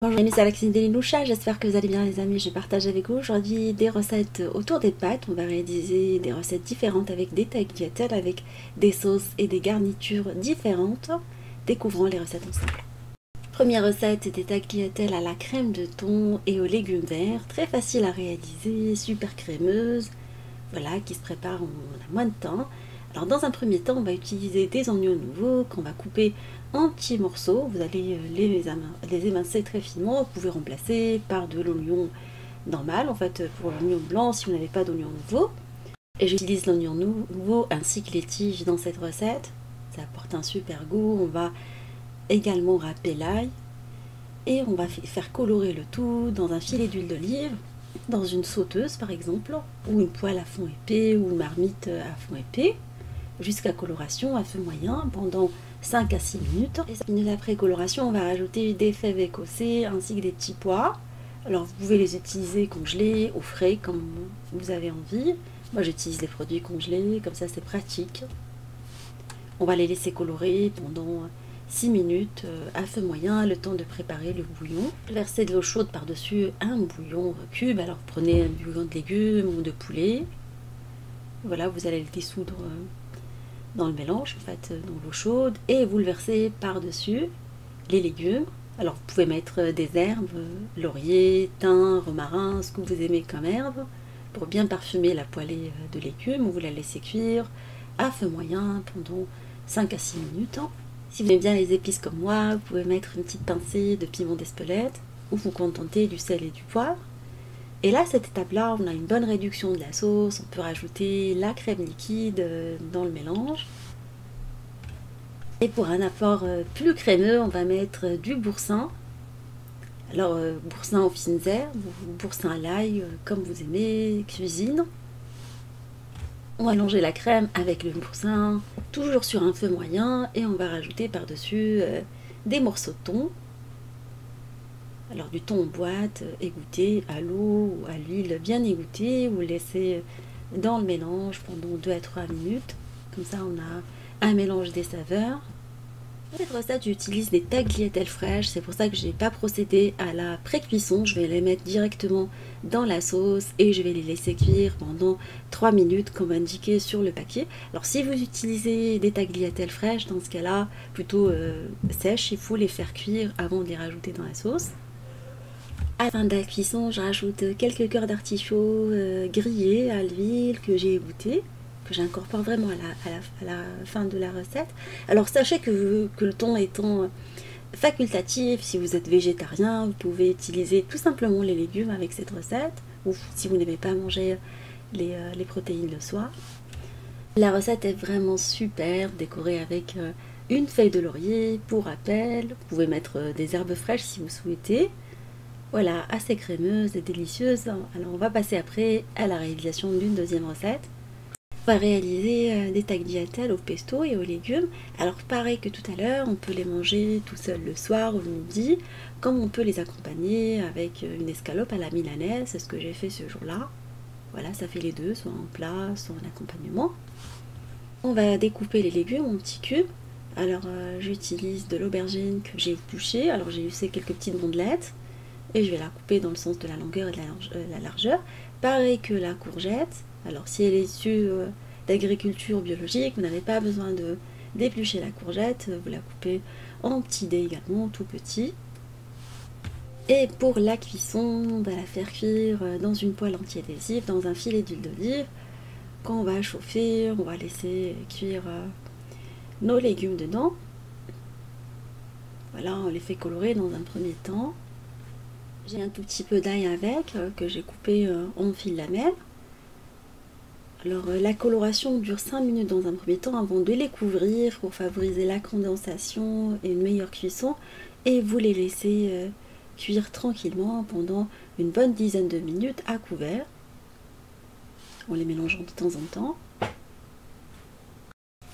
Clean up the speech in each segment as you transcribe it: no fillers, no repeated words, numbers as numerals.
Bonjour les amis, c'est Alexine Deliloucha, j'espère que vous allez bien les amis. Je partage avec vous aujourd'hui des recettes autour des pâtes. On va réaliser des recettes différentes avec des tagliatelles, avec des sauces et des garnitures différentes. Découvrons les recettes ensemble. Première recette, c'est des tagliatelles à la crème de thon et aux légumes verts. Très facile à réaliser, super crémeuse. Voilà, qui se prépare en moins de temps. Alors dans un premier temps, on va utiliser des oignons nouveaux qu'on va couper en petits morceaux. Vous allez les émincer très finement. Vous pouvez remplacer par de l'oignon normal, en fait pour l'oignon blanc si vous n'avez pas d'oignon nouveau. Et j'utilise l'oignon nouveau ainsi que les tiges dans cette recette. Ça apporte un super goût. On va également râper l'ail et on va faire colorer le tout dans un filet d'huile d'olive, dans une sauteuse par exemple, ou une poêle à fond épais ou une marmite à fond épais, jusqu'à coloration à feu moyen pendant 5 à 6 minutes. Et 5 minutes après coloration, on va rajouter des fèves écossais ainsi que des petits pois. Alors vous pouvez les utiliser congelés ou frais comme vous avez envie. Moi j'utilise des produits congelés, comme ça c'est pratique. On va les laisser colorer pendant 6 minutes à feu moyen, le temps de préparer le bouillon. Versez de l'eau chaude par-dessus un bouillon cube. Alors prenez un bouillon de légumes ou de poulet. Voilà, vous allez le dissoudre dans le mélange, en fait, dans l'eau chaude, et vous le versez par-dessus les légumes. Alors vous pouvez mettre des herbes, laurier, thym, romarin, ce que vous aimez comme herbe, pour bien parfumer la poêlée de légumes. Vous la laissez cuire à feu moyen pendant 5 à 6 minutes. Si vous aimez bien les épices comme moi, vous pouvez mettre une petite pincée de piment d'Espelette, ou vous contenter du sel et du poivre. Et là, cette étape-là, on a une bonne réduction de la sauce. On peut rajouter la crème liquide dans le mélange. Et pour un apport plus crémeux, on va mettre du boursin. Alors, boursin aux fines herbes, ou boursin à l'ail, comme vous aimez, cuisine. On va mélanger la crème avec le boursin, toujours sur un feu moyen, et on va rajouter par-dessus des morceaux de thon. Alors du thon en boîte, égoutté à l'eau ou à l'huile bien égouttée, vous le laissez dans le mélange pendant 2 à 3 minutes. Comme ça on a un mélange des saveurs. Pour cette recette j'utilise des tagliatelles fraîches, c'est pour ça que je n'ai pas procédé à la pré-cuisson. Je vais les mettre directement dans la sauce et je vais les laisser cuire pendant 3 minutes comme indiqué sur le paquet. Alors si vous utilisez des tagliatelles fraîches, dans ce cas-là plutôt sèches, il faut les faire cuire avant de les rajouter dans la sauce. À la fin de la cuisson, je rajoute quelques cœurs d'artichaut grillés à l'huile que j'ai égoutté, que j'incorpore vraiment à la fin de la recette. Alors sachez que le thon étant facultatif, si vous êtes végétarien, vous pouvez utiliser tout simplement les légumes avec cette recette, ou si vous n'aimez pas manger les protéines le soir. La recette est vraiment super, décorée avec une feuille de laurier pour rappel. Vous pouvez mettre des herbes fraîches si vous souhaitez. Voilà, assez crémeuse et délicieuse. Alors on va passer après à la réalisation d'une deuxième recette. On va réaliser des tagliatelles au pesto et aux légumes. Alors pareil que tout à l'heure, on peut les manger tout seul le soir ou le midi, comme on peut les accompagner avec une escalope à la milanaise. C'est ce que j'ai fait ce jour-là. Voilà, ça fait les deux, soit en plat, soit en accompagnement. On va découper les légumes en petits cubes. Alors j'utilise de l'aubergine que j'ai épluchée. Alors j'ai usé quelques petites bandelettes. Et je vais la couper dans le sens de la longueur et de la largeur. Pareil que la courgette. Alors si elle est issue d'agriculture biologique, vous n'avez pas besoin d'éplucher la courgette. Vous la coupez en petits dés également, tout petit. Et pour la cuisson, on va la faire cuire dans une poêle anti-adhésive, dans un filet d'huile d'olive. Quand on va chauffer, on va laisser cuire nos légumes dedans. Voilà, on les fait colorer dans un premier temps. J'ai un tout petit peu d'ail avec, que j'ai coupé en fil lamelle. Alors la coloration dure 5 minutes dans un premier temps avant de les couvrir pour favoriser la condensation et une meilleure cuisson. Et vous les laissez cuire tranquillement pendant une bonne dizaine de minutes à couvert, en les mélangeant de temps en temps.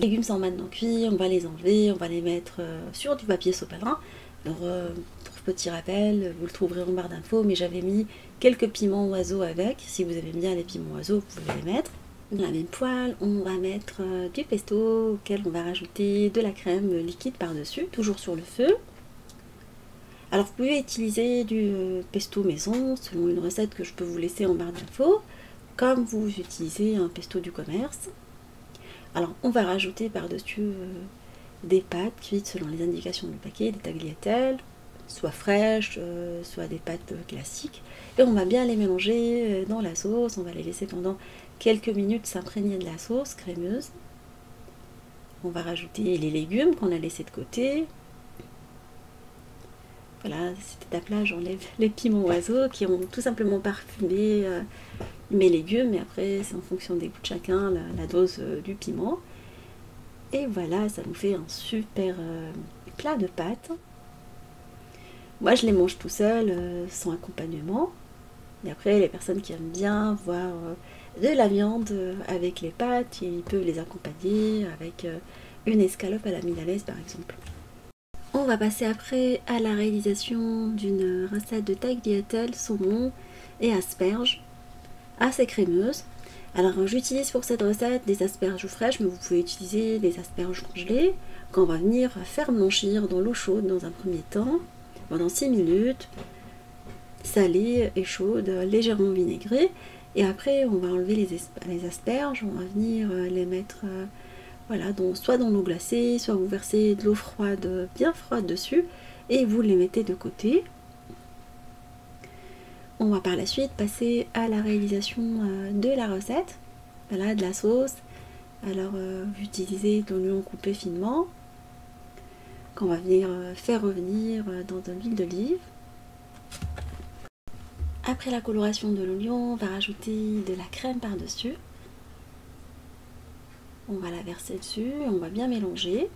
Les légumes sont maintenant cuits, on va les enlever, on va les mettre sur du papier sopalin. Alors pour petit rappel, vous le trouverez en barre d'infos, mais j'avais mis quelques piments oiseaux avec. Si vous aimez bien les piments oiseaux, vous pouvez les mettre. Dans la même poêle, on va mettre du pesto auquel on va rajouter de la crème liquide par-dessus, toujours sur le feu. Alors vous pouvez utiliser du pesto maison selon une recette que je peux vous laisser en barre d'infos, comme vous utilisez un pesto du commerce. Alors on va rajouter par-dessus des pâtes cuites selon les indications du paquet, des tagliatelles, soit fraîches, soit des pâtes classiques. Et on va bien les mélanger dans la sauce, on va les laisser pendant quelques minutes s'imprégner de la sauce crémeuse. On va rajouter les légumes qu'on a laissés de côté. Voilà, cette étape-là, j'enlève les piments oiseaux qui ont tout simplement parfumé mes légumes, mais après c'est en fonction des goûts de chacun, la dose du piment. Et voilà, ça nous fait un super plat de pâtes. Moi je les mange tout seul, sans accompagnement. Et après les personnes qui aiment bien voir de la viande avec les pâtes, ils peuvent les accompagner avec une escalope à la milanaise par exemple. On va passer après à la réalisation d'une recette de tagliatelle, saumon et asperges assez crémeuse. Alors j'utilise pour cette recette des asperges fraîches, mais vous pouvez utiliser des asperges congelées qu'on va venir faire blanchir dans l'eau chaude dans un premier temps, pendant 6 minutes, salée et chaude, légèrement vinaigrée. Et après on va enlever les asperges, on va venir les mettre voilà, soit dans l'eau glacée, soit vous versez de l'eau froide, bien froide dessus, et vous les mettez de côté. On va par la suite passer à la réalisation de la recette, voilà, de la sauce. Alors vous utilisez de l'oignon coupé finement, qu'on va venir faire revenir dans de l'huile d'olive. Après la coloration de l'oignon, on va rajouter de la crème par-dessus. On va la verser dessus, on va bien mélanger.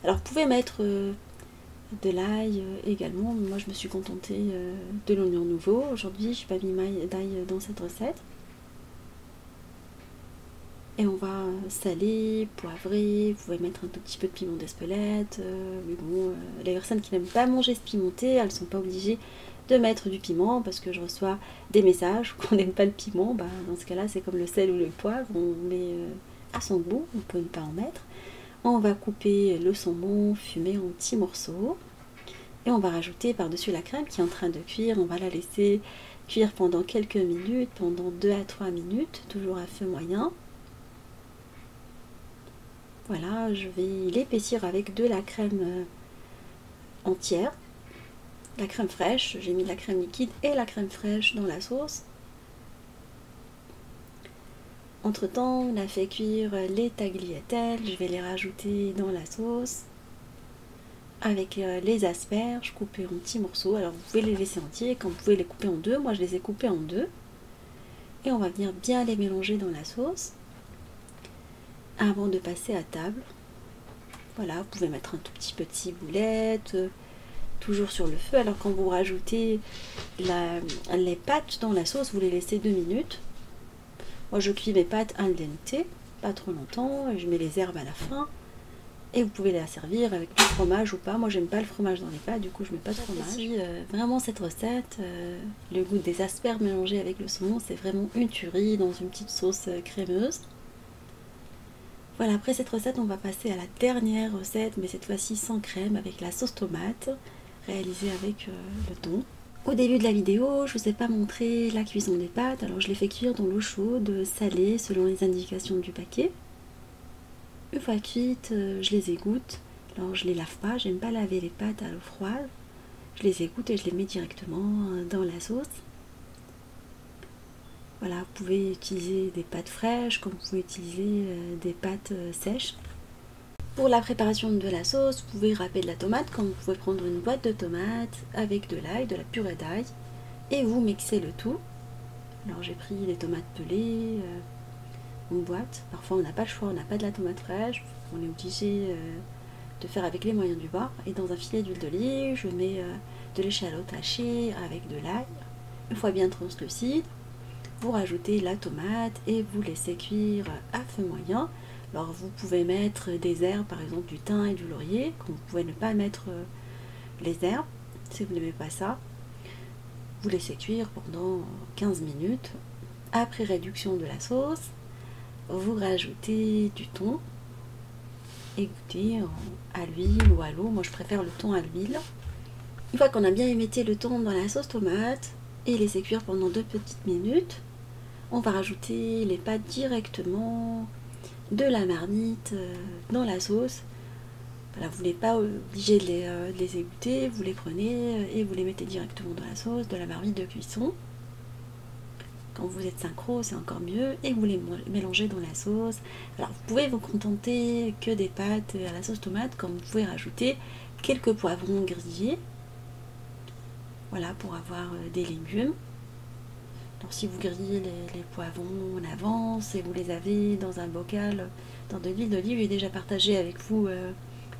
Alors vous pouvez mettre de l'ail également, moi je me suis contentée de l'oignon nouveau. Aujourd'hui je n'ai pas mis d'ail dans cette recette. Et on va saler, poivrer, vous pouvez mettre un tout petit peu de piment d'Espelette. Mais bon, les personnes qui n'aiment pas manger ce pimenté, elles ne sont pas obligées de mettre du piment, parce que je reçois des messages qu'on n'aime pas le piment. Bah, dans ce cas-là c'est comme le sel ou le poivre, on met à son goût, on peut ne pas en mettre. On va couper le saumon fumé en petits morceaux et on va rajouter par-dessus la crème qui est en train de cuire. On va la laisser cuire pendant quelques minutes, pendant 2 à 3 minutes, toujours à feu moyen. Voilà, je vais l'épaissir avec de la crème entière, la crème fraîche. J'ai mis de la crème liquide et la crème fraîche dans la sauce. Entre temps, on a fait cuire les tagliatelles, je vais les rajouter dans la sauce avec les asperges coupées en petits morceaux. Alors vous pouvez les laisser entiers, comme vous pouvez les couper en deux, moi je les ai coupés en deux. Et on va venir bien les mélanger dans la sauce avant de passer à table. Voilà, vous pouvez mettre un tout petit peu de ciboulette, toujours sur le feu. Alors quand vous rajoutez les pâtes dans la sauce, vous les laissez 2 minutes. Moi je cuis mes pâtes al dente, pas trop longtemps, et je mets les herbes à la fin. Et vous pouvez la servir avec du fromage ou pas. Moi j'aime pas le fromage dans les pâtes, du coup je mets pas de fromage. Vraiment cette recette, le goût des asperges mélangées avec le saumon, c'est vraiment une tuerie dans une petite sauce crémeuse. Voilà, après cette recette on va passer à la dernière recette, mais cette fois-ci sans crème, avec la sauce tomate, réalisée avec le thon. Au début de la vidéo, je ne vous ai pas montré la cuisson des pâtes, alors je les fais cuire dans l'eau chaude, salée selon les indications du paquet. Une fois cuites, je les égoutte. Alors je les lave pas, j'aime pas laver les pâtes à l'eau froide. Je les égoutte et je les mets directement dans la sauce. Voilà, vous pouvez utiliser des pâtes fraîches comme vous pouvez utiliser des pâtes sèches. Pour la préparation de la sauce, vous pouvez râper de la tomate, comme vous pouvez prendre une boîte de tomates avec de l'ail, de la purée d'ail, et vous mixez le tout. Alors j'ai pris des tomates pelées en boîte. Parfois on n'a pas le choix, on n'a pas de la tomate fraîche, on est obligé de faire avec les moyens du bord. Et dans un filet d'huile d'olive, je mets de l'échalote hachée avec de l'ail. Une fois bien translucide, vous rajoutez la tomate et vous laissez cuire à feu moyen. Alors vous pouvez mettre des herbes, par exemple du thym et du laurier, comme vous pouvez ne pas mettre les herbes, si vous n'aimez pas ça. Vous laissez cuire pendant 15 minutes. Après réduction de la sauce, vous rajoutez du thon, égouttez à l'huile ou à l'eau. Moi je préfère le thon à l'huile. Une fois qu'on a bien émietté le thon dans la sauce tomate et laissé cuire pendant 2 petites minutes, on va rajouter les pâtes directement de la marmite dans la sauce. Voilà, vous n'êtes pas obligé de les égoutter, vous les prenez et vous les mettez directement dans la sauce de la marmite de cuisson. Quand vous êtes synchro, c'est encore mieux, et vous les mélangez dans la sauce. Alors vous pouvez vous contenter que des pâtes à la sauce tomate, comme vous pouvez rajouter quelques poivrons grillés, voilà, pour avoir des légumes. Alors si vous grillez les poivrons en avance et vous les avez dans un bocal, dans de l'huile d'olive, j'ai déjà partagé avec vous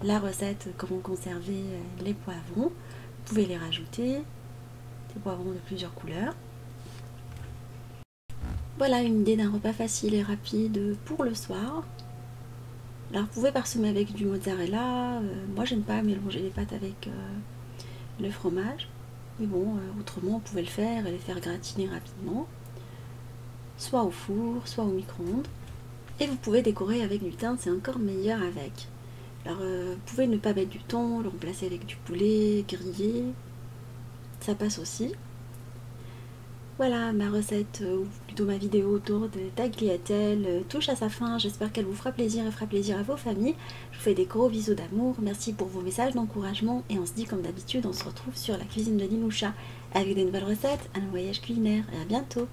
la recette comment conserver les poivrons. Vous pouvez les rajouter, des poivrons de plusieurs couleurs. Voilà une idée d'un repas facile et rapide pour le soir. Alors vous pouvez parsemer avec du mozzarella. Moi j'aime pas mélanger les pâtes avec le fromage. Mais bon, autrement vous pouvez le faire et les faire gratiner rapidement. Soit au four, soit au micro-ondes. Et vous pouvez décorer avec du thym, c'est encore meilleur avec. Alors vous pouvez ne pas mettre du thon, le remplacer avec du poulet grillé. Ça passe aussi. Voilà, ma recette, ou plutôt ma vidéo autour de tagliatelle touche à sa fin. J'espère qu'elle vous fera plaisir et fera plaisir à vos familles. Je vous fais des gros bisous d'amour. Merci pour vos messages d'encouragement. Et on se dit comme d'habitude, on se retrouve sur la cuisine de Ninoucha avec des nouvelles recettes, un voyage culinaire. Et à bientôt.